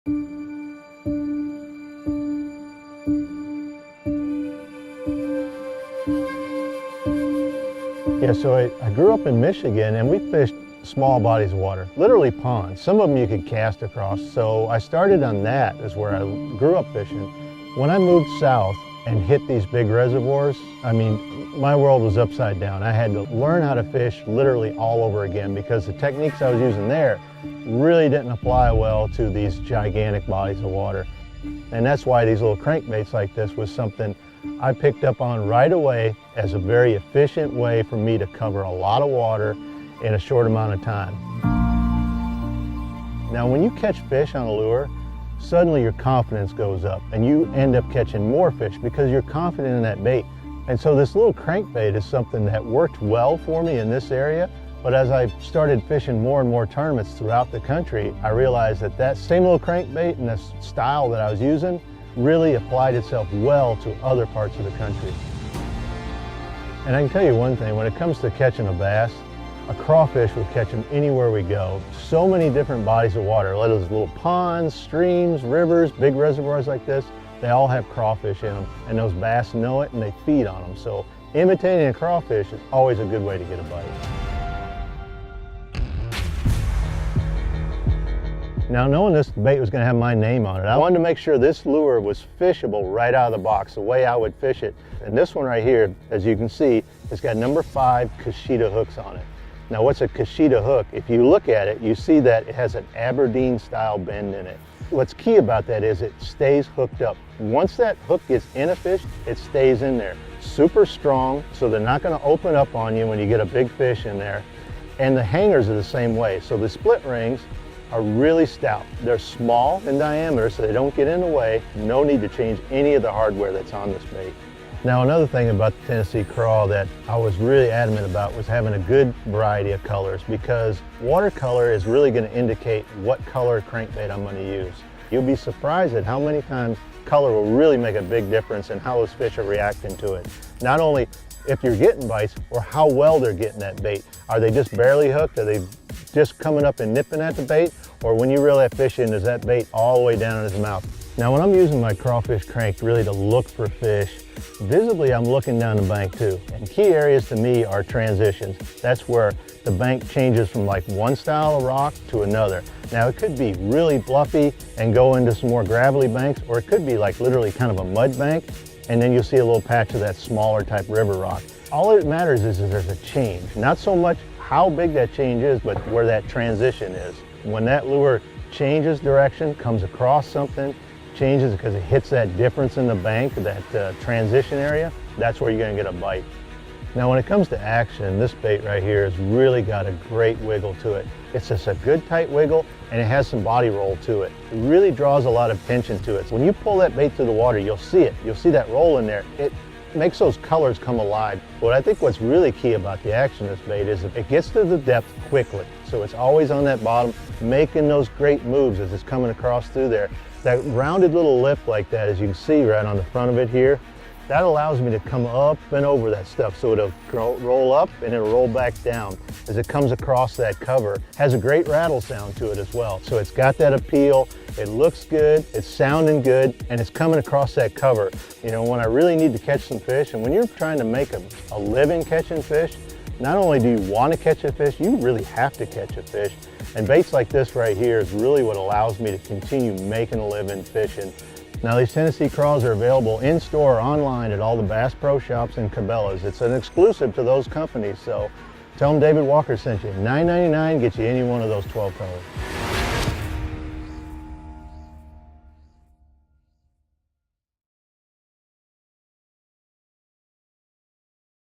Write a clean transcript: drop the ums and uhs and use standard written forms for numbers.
Yeah, so I grew up in Michigan and we fished small bodies of water, literally ponds. Some of them you could cast across. So I started on that is where I grew up fishing. When I moved south and hit these big reservoirs, I mean, my world was upside down. I had to learn how to fish literally all over again because the techniques I was using there really didn't apply well to these gigantic bodies of water. And that's why these little crankbaits like this was something I picked up on right away as a very efficient way for me to cover a lot of water in a short amount of time. Now when you catch fish on a lure, suddenly your confidence goes up and you end up catching more fish because you're confident in that bait. And so this little crankbait is something that worked well for me in this area, but as I started fishing more and more tournaments throughout the country, I realized that that same little crankbait and the style that I was using really applied itself well to other parts of the country. And I can tell you one thing, when it comes to catching a bass, a crawfish will catch them anywhere we go. So many different bodies of water, whether it's little ponds, streams, rivers, big reservoirs like this, they all have crawfish in them, and those bass know it and they feed on them. So imitating a crawfish is always a good way to get a bite. Now knowing this bait was going to have my name on it, I wanted to make sure this lure was fishable right out of the box, the way I would fish it. And this one right here, as you can see, it's got number 5 Kishida hooks on it. Now what's a Kishida hook? If you look at it, you see that it has an Aberdeen style bend in it. What's key about that is it stays hooked up. Once that hook gets in a fish, it stays in there. Super strong, so they're not going to open up on you when you get a big fish in there. And the hangers are the same way. So the split rings are really stout. They're small in diameter so they don't get in the way. No need to change any of the hardware that's on this bait. Now another thing about the Tennessee Craw that I was really adamant about was having a good variety of colors, because watercolor is really going to indicate what color crankbait I'm going to use. You'll be surprised at how many times color will really make a big difference in how those fish are reacting to it. Not only if you're getting bites, or how well they're getting that bait. Are they just barely hooked? Are they just coming up and nipping at the bait? Or when you reel that fish in, is that bait all the way down in his mouth? Now when I'm using my crawfish crank really to look for fish, visibly I'm looking down the bank too. And key areas to me are transitions. That's where the bank changes from like one style of rock to another. Now it could be really bluffy and go into some more gravelly banks, or it could be like literally kind of a mud bank, and then you'll see a little patch of that smaller type river rock. All it matters is there's a change. Not so much how big that change is, but where that transition is. When that lure changes direction, comes across something, changes because it hits that difference in the bank, that transition area, that's where you're going to get a bite. Now when it comes to action, this bait right here has really got a great wiggle to it. It's just a good tight wiggle, and it has some body roll to it. It really draws a lot of tension to it. When you pull that bait through the water, you'll see it. You'll see that roll in there. It makes those colors come alive. But I think what's really key about the action of this bait is it gets to the depth quickly. So it's always on that bottom, making those great moves as it's coming across through there. That rounded little lip like that, as you can see right on the front of it here, that allows me to come up and over that stuff. So it'll roll up and it'll roll back down as it comes across that cover. Has a great rattle sound to it as well. So it's got that appeal, it looks good, it's sounding good, and it's coming across that cover. You know, when I really need to catch some fish, and when you're trying to make a living catching fish, not only do you want to catch a fish, you really have to catch a fish. And baits like this right here is really what allows me to continue making a living fishing. Now these Tennessee Craws are available in-store or online at all the Bass Pro Shops and Cabela's. It's an exclusive to those companies, so tell them David Walker sent you. $9.99 gets you any one of those 12 colors.